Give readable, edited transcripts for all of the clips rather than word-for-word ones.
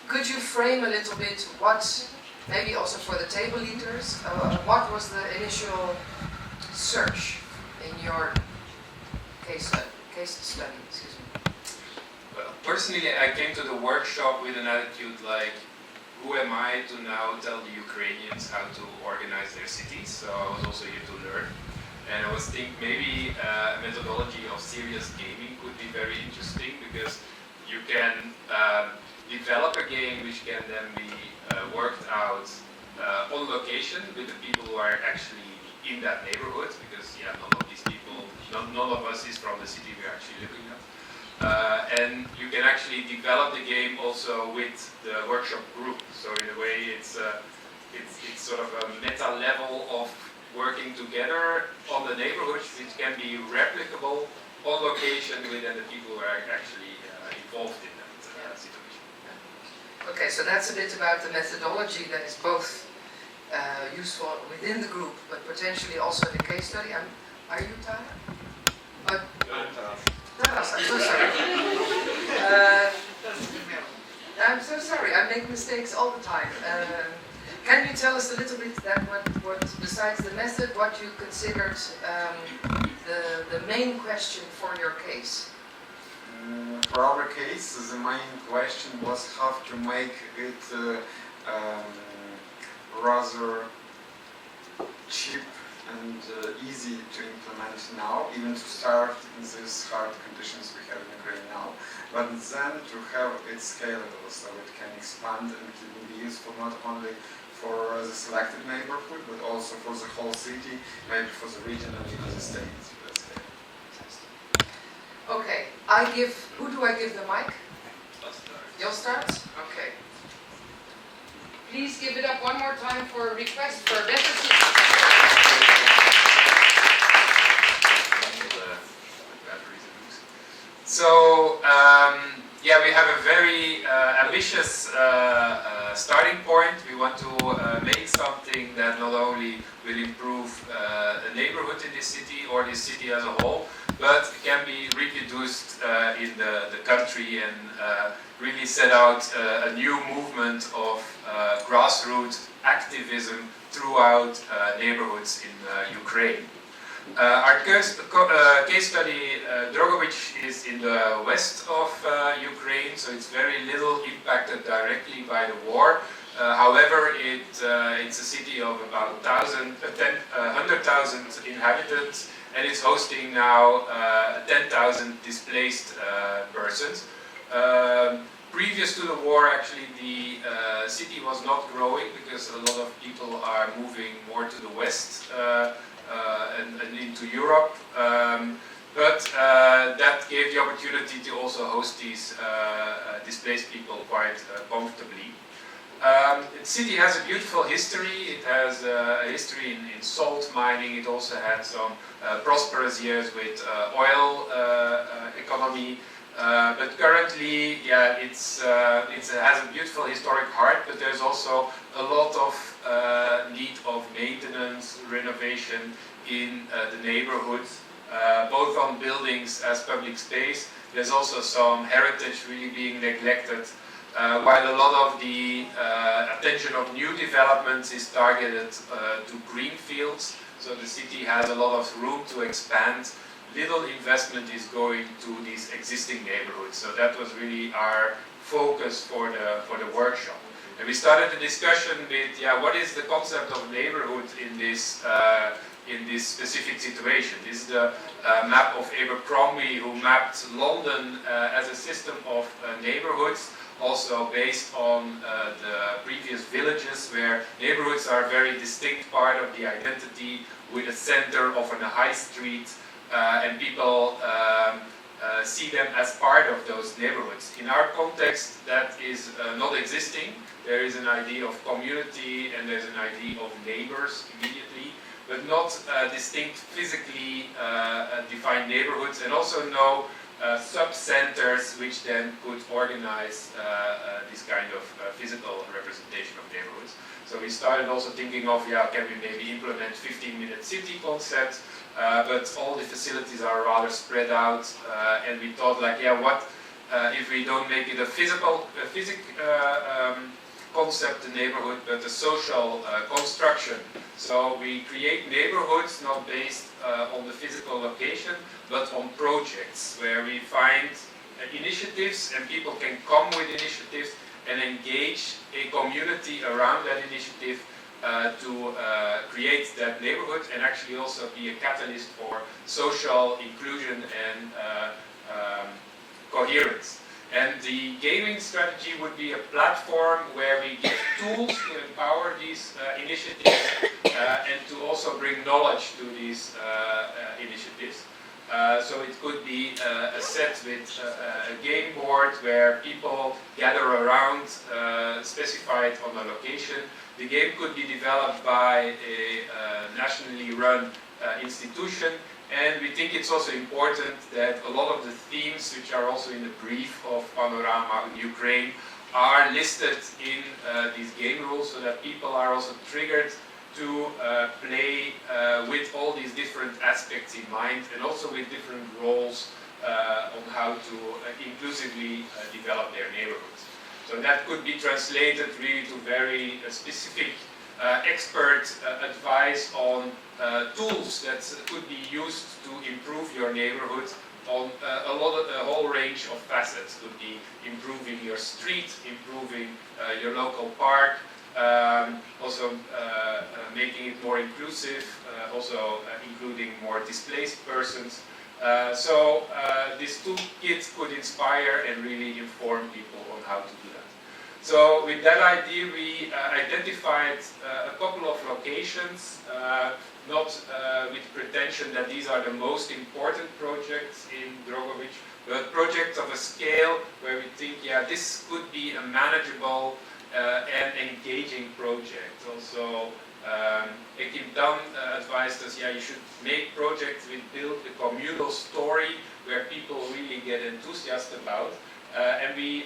could you frame a little bit what, maybe also for the table leaders, what was the initial search in your case study? Excuse me. Well, personally, I came to the workshop with an attitude like, who am I to now tell the Ukrainians how to organize their cities? So I was also here to learn. And I was thinking maybe a methodology of serious gaming could be very interesting, because you can develop a game which can then be worked out on location with the people who are actually in that neighborhood, because none of these people, none of us is from the city we're actually looking at. And you can actually develop the game also with the workshop group. So in a way, it's sort of a meta level of working together on the neighborhoods, which can be replicable on location within the people who are actually involved in that situation. Okay, so that's a bit about the methodology that is both useful within the group, but potentially also in the case study. Are you tired? Taras, I'm so sorry. I'm so sorry, I make mistakes all the time. Can you tell us a little bit that what besides the method, what you considered the main question for your case? For our case, the main question was how to make it rather cheap and easy to implement now, even to start in these hard conditions we have in Ukraine now, but then to have it scalable so it can expand and it will be useful not only for the selected neighborhood, but also for the whole city, maybe for the region and even the state. Okay, who do I give the mic? You'll start? Okay. Please give it up one more time for a request for better So, we have a very ambitious starting point. We want to make something that not only will improve the neighborhood in this city or this city as a whole, but can be reproduced in the country and really set out a new movement of grassroots activism throughout neighborhoods in Ukraine. Our case study, Drohobych, is in the west of Ukraine, so it's very little impacted directly by the war. However, it's a city of about 100,000 inhabitants, and it's hosting now 10,000 displaced persons. Previous to the war, actually, the city was not growing because a lot of people are moving more to the west and into Europe. But that gave the opportunity to also host these displaced people quite comfortably. The city has a beautiful history. It has a history in salt mining. It also had some prosperous years with oil economy. But currently, it has a beautiful historic heart, but there's also a lot of need of maintenance, renovation in the neighborhoods, both on buildings as public space. There's also some heritage really being neglected, while a lot of the attention of new developments is targeted to green fields. So the city has a lot of room to expand. Little investment is going to these existing neighborhoods. So that was really our focus for the workshop. And we started the discussion with, what is the concept of neighborhood in this specific situation? This is the map of Abercrombie, who mapped London as a system of neighborhoods, also based on the previous villages, where neighborhoods are a very distinct part of the identity, with a center, often a high street, and people see them as part of those neighborhoods. In our context, that is not existing. There is an idea of community and there's an idea of neighbors immediately, but not distinct physically defined neighborhoods, and also no sub-centers which then could organize this kind of physical representation of neighborhoods. So we started also thinking of, can we maybe implement 15-minute city concepts, but all the facilities are rather spread out, and we thought like, what if we don't make it a physical concept, the neighborhood, but a social construction. So we create neighborhoods not based on the physical location, but on projects where we find initiatives and people can come with initiatives and engage a community around that initiative to create that neighborhood and actually also be a catalyst for social inclusion and coherence. And the gaming strategy would be a platform where we give tools to empower these initiatives and to also bring knowledge to these initiatives. So it could be a set with a game board where people gather around, specified on a location. The game could be developed by a nationally run institution. And we think it's also important that a lot of the themes, which are also in the brief of Panorama Ukraine, are listed in these game rules so that people are also triggered to play with all these different aspects in mind and also with different roles on how to inclusively develop their neighborhoods. So that could be translated really to very specific expert advice on tools that could be used to improve your neighborhood on a whole range of facets. Could be improving your street, improving your local park, also making it more inclusive, also including more displaced persons. So this toolkit could inspire and really inform people on how to do that. So with that idea, we identified a couple of locations, not with pretension that these are the most important projects in Drohobych, but projects of a scale where we think, yeah, this could be a manageable and engaging project. Also, Ekim Dan advised us, yeah, you should make projects which build a communal story where people really get enthusiastic about. And we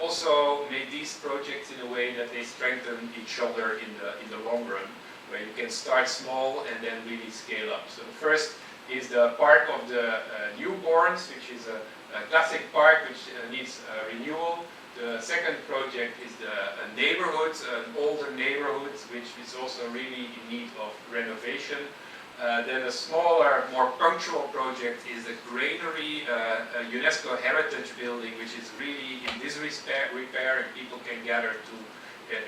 also made these projects in a way that they strengthen each other in the long run, where you can start small and then really scale up. So the first is the Park of the Newborns, which is a classic park which needs renewal. The second project is a neighborhood, an older neighborhood, which is also really in need of renovation. Then a smaller, more punctual project is the Granary, a UNESCO heritage building, which is really in disrepair and people can gather to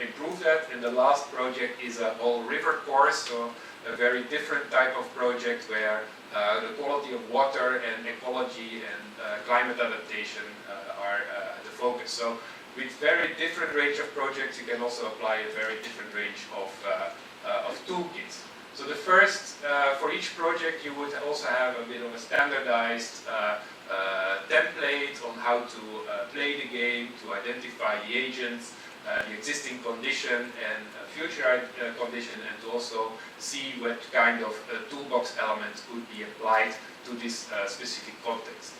improve that. And the last project is a whole river course, so a very different type of project where the quality of water and ecology and climate adaptation are the focus. So with very different range of projects, you can also apply a very different range of toolkits. So the first, for each project, you would also have a bit of a standardized template on how to play the game, to identify the agents, the existing condition and future condition, and to also see what kind of toolbox elements could be applied to this specific context.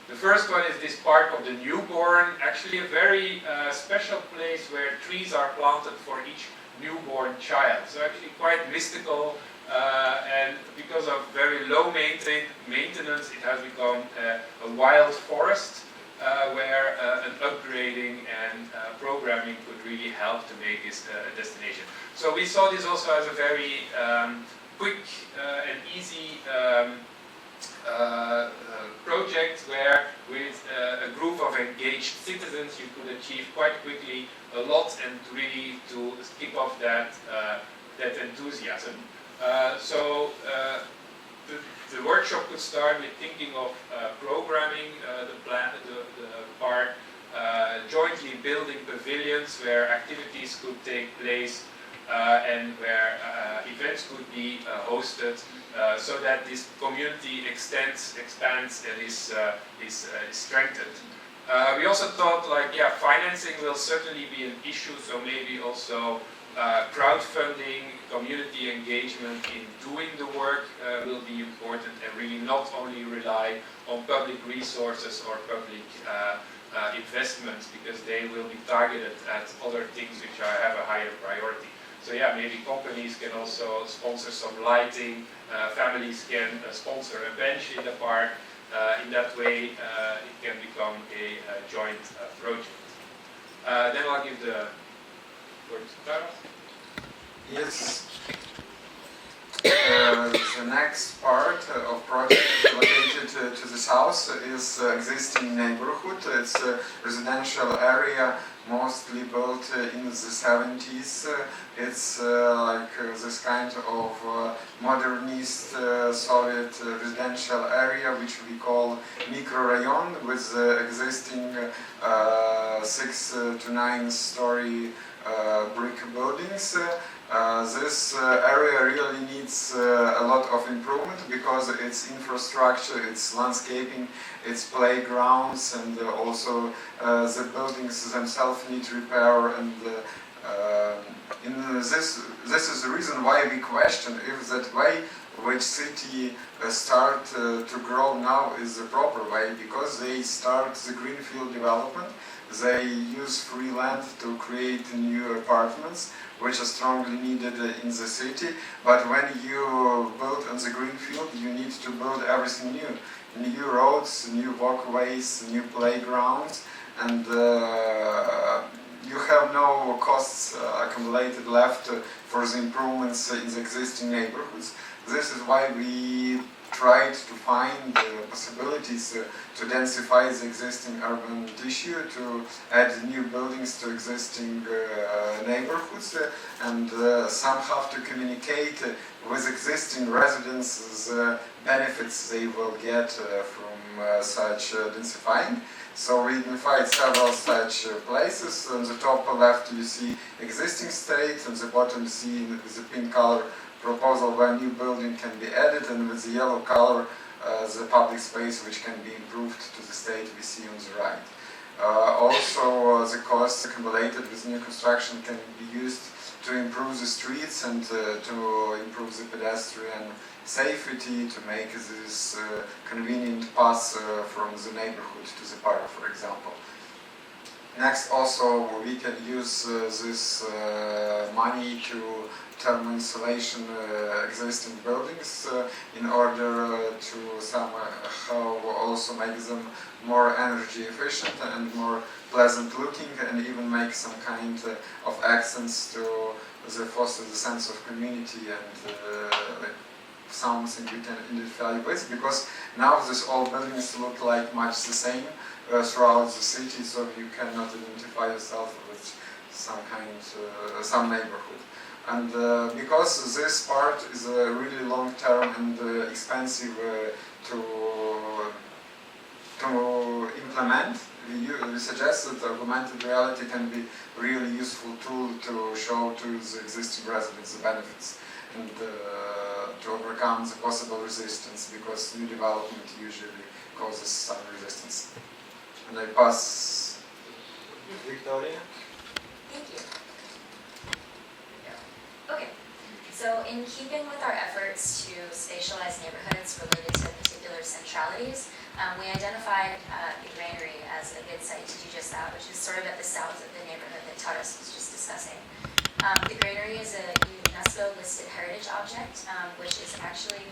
The first one is this Park of the Newborn, actually a very special place where trees are planted for each newborn child. So actually quite mystical, and because of very low maintenance, it has become a wild forest where an upgrading and programming could really help to make this a destination. So we saw this also as a very quick and easy project where with a group of engaged citizens you could achieve quite quickly a lot and really to kick off that enthusiasm. So the workshop could start with thinking of programming the park, jointly building pavilions where activities could take place and where events could be hosted, so that this community expands, and is strengthened. We also thought, like, yeah, financing will certainly be an issue, so maybe also crowdfunding, community engagement in doing the work will be important, and really not only rely on public resources or public investments, because they will be targeted at other things which have a higher priority. So yeah, maybe companies can also sponsor some lighting, families can sponsor a bench in the park, In that way, it can become a joint project. Then I'll give the word to Tara. Yes. The next part of project related to the south is existing neighborhood. It's a residential area mostly built in the 70s. It's like this kind of modernist Soviet residential area which we call microrayon, with existing 6 to 9 story brick buildings. This area really needs a lot of improvement because its infrastructure, its landscaping, its playgrounds, and also the buildings themselves need repair. And this is the reason why we question if that way which city start to grow now is the proper way, because they start the greenfield development. They use free land to create new apartments, which are strongly needed in the city. But when you build on the greenfield, you need to build everything new. New roads, new walkways, new playgrounds, and you have no costs accumulated left for the improvements in the existing neighborhoods. This is why we tried to find possibilities to densify the existing urban tissue, to add new buildings to existing neighborhoods, and some have to communicate with existing residents the benefits they will get from such densifying. So we identified several such places. On the top left you see existing state, on the bottom you see with the pink color proposal where a new building can be added, and with the yellow color the public space which can be improved to the state we see on the right. Also the costs accumulated with new construction can be used to improve the streets and to improve the pedestrian safety, to make this convenient path from the neighborhood to the park, for example. Next, also we can use this money to thermal insulation existing buildings in order to somehow also make them more energy efficient and more pleasant looking, and even make some kind of accents to foster the sense of community and something we can identify with, because now these all buildings look like much the same throughout the city, so you cannot identify yourself with some neighborhood. And because this part is really long-term and expensive to implement, we suggest that augmented reality can be a really useful tool to show to the existing residents the benefits and to overcome the possible resistance, because new development usually causes some resistance. And I pass Victoria. Thank you. Okay, so in keeping with our efforts to spatialize neighborhoods related to particular centralities, we identified the granary as a good site to do just that, which is sort of at the south of the neighborhood that Taras was just discussing. The granary is a UNESCO listed heritage object, which is actually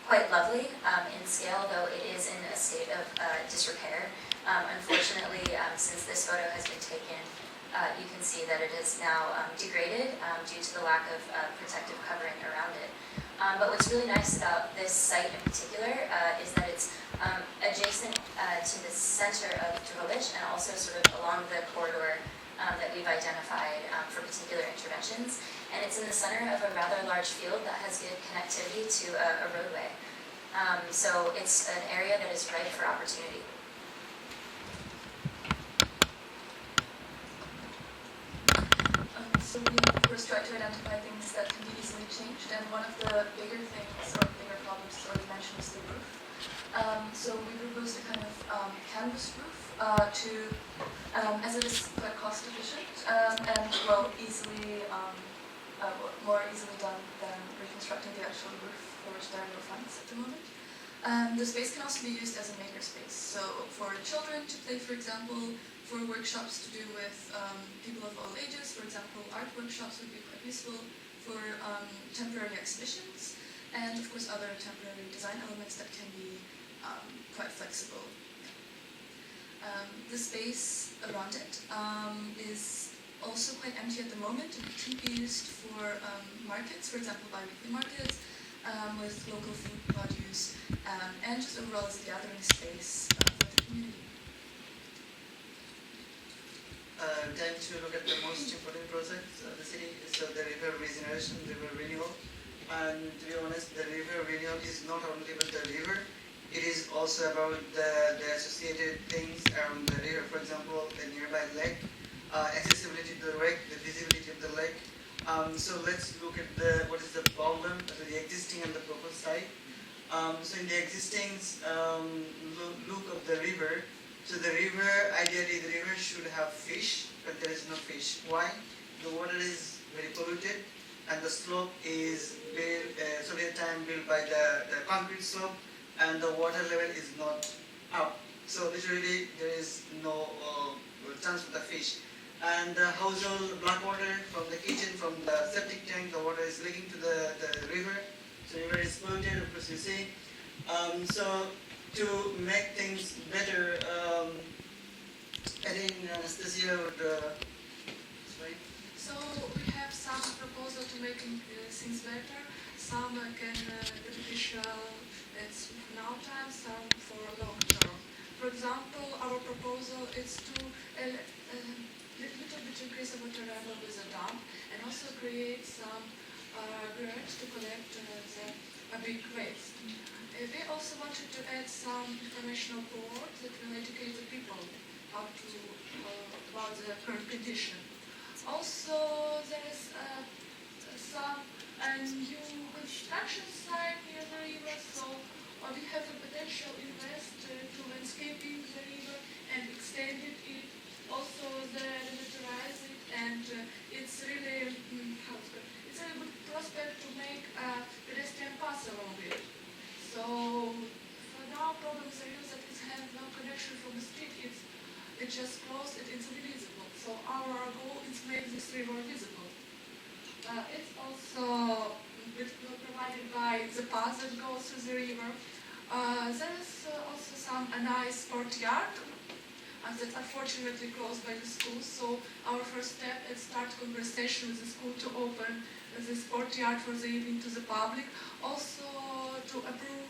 quite lovely in scale, though it is in a state of disrepair. Unfortunately, since this photo has been taken, you can see that it is now degraded due to the lack of protective covering around it. But what's really nice about this site in particular is that it's adjacent to the center of Drohobych and also sort of along the corridor that we've identified for particular interventions. And it's in the center of a rather large field that has good connectivity to a roadway. So it's an area that is ripe for opportunity. So we, of course, try to identify things that can be easily changed, and one of the bigger things, or bigger problems already mentioned, is the roof. So we proposed a kind of canvas roof as it is quite cost efficient and more easily done than reconstructing the actual roof, for which there are no funds at the moment. The space can also be used as a makerspace, so for children to play, for example, for workshops to do with people of all ages. For example, art workshops would be quite useful, for temporary exhibitions, and of course other temporary design elements that can be flexible. The space around it is also quite empty at the moment. It can be used for markets, for example, bi-weekly markets with local food produce, and just overall as a gathering space for the community. Time to look at the most important projects of the city. So the river regeneration, river renewal. And to be honest, the river renewal is not only about the river, it is also about the associated things around the river. For example, the nearby lake, accessibility to the lake, the visibility of the lake. So let's look at what is the problem, so the existing and the proposed site. So in the existing look of the river, so the river, ideally the river should have fish, but there is no fish. Why? The water is very polluted and the slope is built, Soviet time built by the concrete slope, and the water level is not up. So literally there is no chance for the fish. And the household black water from the kitchen, from the septic tank, the water is leaking to the river. So the river is polluted, of course you see. So to make things better, I think Anastasiia would, sorry. So we have some proposal to make things better. Some can beneficial, it's now time, some for long term. For example, our proposal is to little bit increase the water level with a dam, and also create some grants to collect the big waste. We also wanted to add some informational boards that will educate the people how to about the current condition. Also, there is some new construction site near the river, so we have the potential invest to landscaping the river and extend it. Also, militarize it, and it's really it's a good prospect to make a pedestrian path along it. So for now, problems are used that it has no connection from the street. It's just closed. It's invisible. So our goal is to make this river visible. It's also provided by the path that goes through the river. There is also a nice courtyard that's unfortunately closed by the school. So our first step is start conversation with the school to open this courtyard for the evening to the public. Also to approve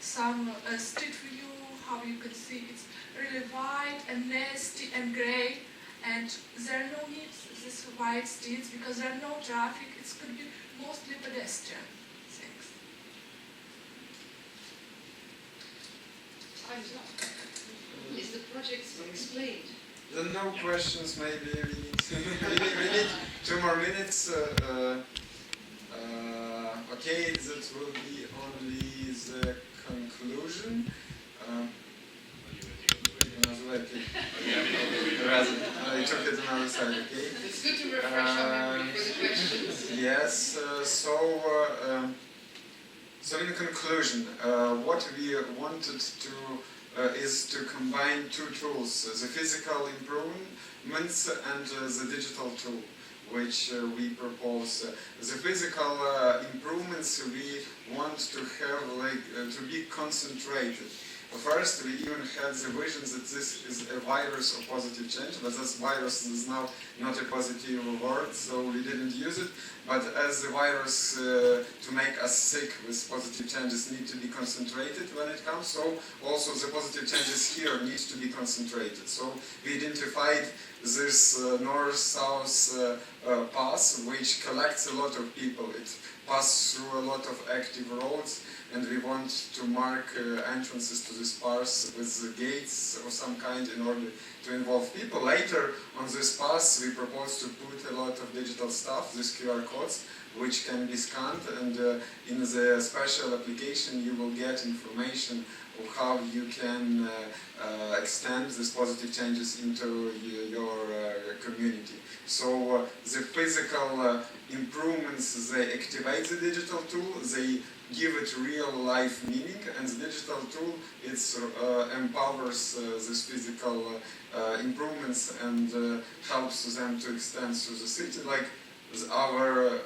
some street view. How you can see it's really white and nasty and grey, and there are no needs this white streets because there are no traffic. It could be mostly pedestrian things. Time's up. Is the project explained? No questions, maybe we need 2 more minutes. Okay, that will be only the conclusion. I took it another side, okay? It's good to refresh our memory for the questions. Yes, so in conclusion, what we wanted to is to combine 2 tools, the physical improvements and the digital tool, which we propose. The physical improvements we want to have to be concentrated. First, we even had the vision that this is a virus of positive change, but this virus is now not a positive word, so we didn't use it. But as the virus to make us sick with positive changes need to be concentrated when it comes, so also the positive changes here need to be concentrated. So we identified this north-south path, which collects a lot of people. It passes through a lot of active roads, and we want to mark entrances to this path with gates of some kind in order to involve people. Later on this path we propose to put a lot of digital stuff, these QR codes, which can be scanned, and in the special application you will get information of how you can extend these positive changes into your community. So the physical improvements, they activate the digital tool, they give it real life meaning, and the digital tool empowers these physical improvements and helps them to extend through the city. Like our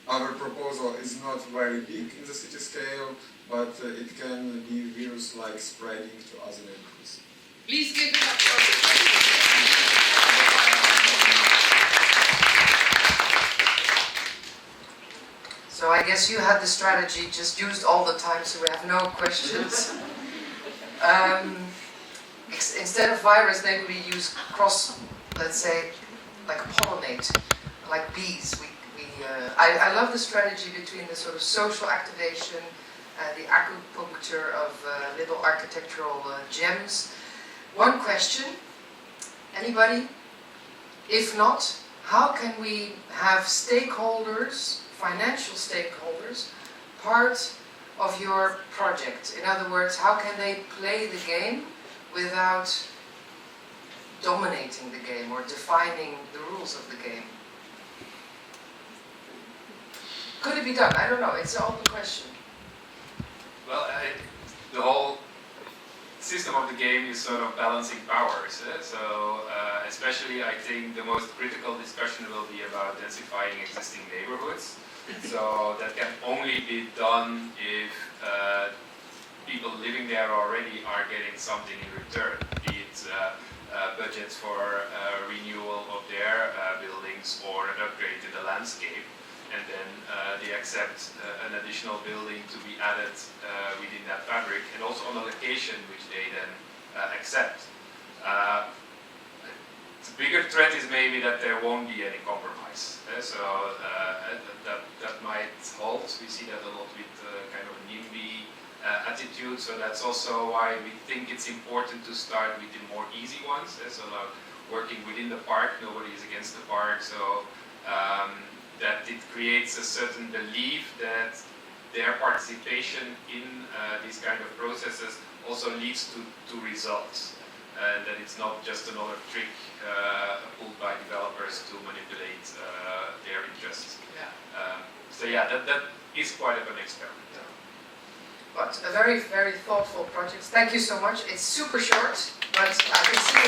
our proposal is not very big in the city scale, but it can be virus-like spreading to other neighborhoods. Please give it up for So I guess you had the strategy, just used all the time, so we have no questions. Instead of virus, maybe we use cross, let's say, like pollinate, like bees. I love the strategy between the sort of social activation, the acupuncture of little architectural gems. One question, anybody? If not, how can we have stakeholders, financial stakeholders, part of your project? In other words, how can they play the game without dominating the game or defining the rules of the game? Could it be done? I don't know. It's an open question. Well, the whole system of the game is sort of balancing powers. So especially I think the most critical discussion will be about densifying existing neighborhoods. So that can only be done if people living there already are getting something in return, be it budgets for renewal of their buildings or an upgrade to the landscape. And then they accept an additional building to be added within that fabric, and also on a location which they then accept. The bigger threat is maybe that there won't be any compromise. So that might halt. We see that a lot with kind of a NIMBY attitude. So that's also why we think it's important to start with the more easy ones. So like working within the park, nobody is against the park. So that it creates a certain belief that their participation in these kind of processes also leads to results. And that it's not just another trick pulled by developers to manipulate their interests. Yeah. So yeah, that is quite of an experiment. But a very, very thoughtful project. Thank you so much. It's super short, but I can see